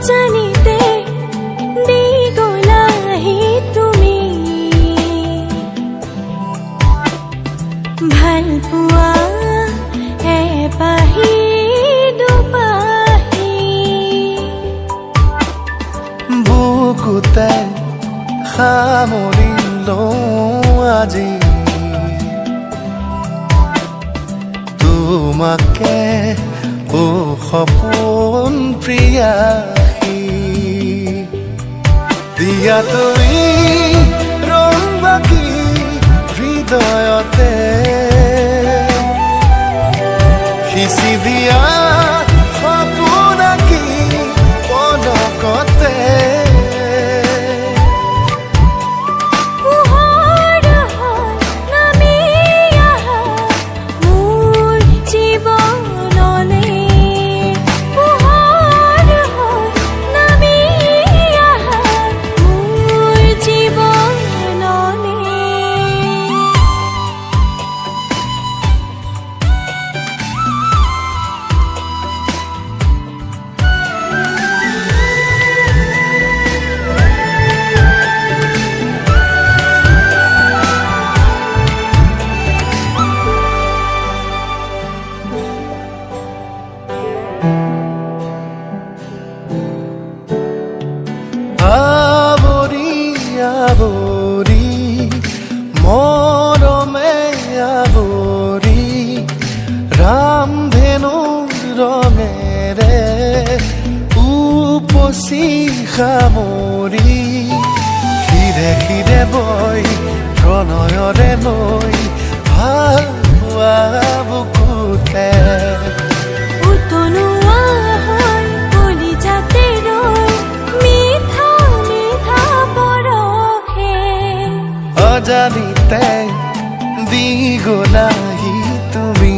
জানিতে দি গলাহি তুমি ভাল পোৱা এপাহি দুপাহি বুকুতে সামৰিলো আজি তোমাকে ও সপোন প্ৰিয়া দিয়া তুমি ৰং বাকি হৃদয়তে সিঁচি দিয়া সপোন আঁকি পলকতে আবৰি মৰমে আবৰি ৰামধেনু ৰঙেৰে উপচি সামৰি শিৰে শিৰে বৈ প্ৰণয়ৰে নৈ ভাল পোৱা বুকুতে জানিতে দি গলাহি তুমি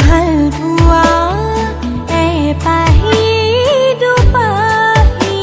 ভাল পোৱা এপাহি দুপাহি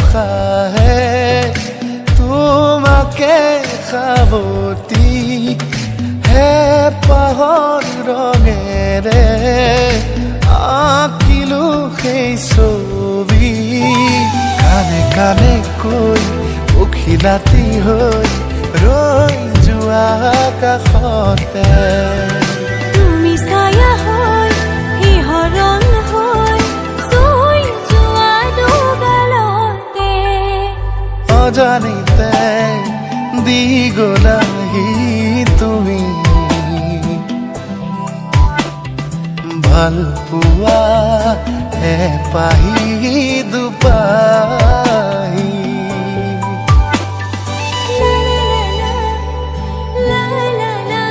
উশাহে তোমাকে সাৱটি হেঁপাহৰ ৰঙেৰে আঁকিলো সেই ছবি কানে কানে কৈ উখিলাতি হৈ ৰৈ যোৱা কাষতে তুমি ছায়া হৈ শিহৰণ হৈ জানিতে দি গলাহি তুমি ভাল পোৱা এপাহি দুপাহি la la la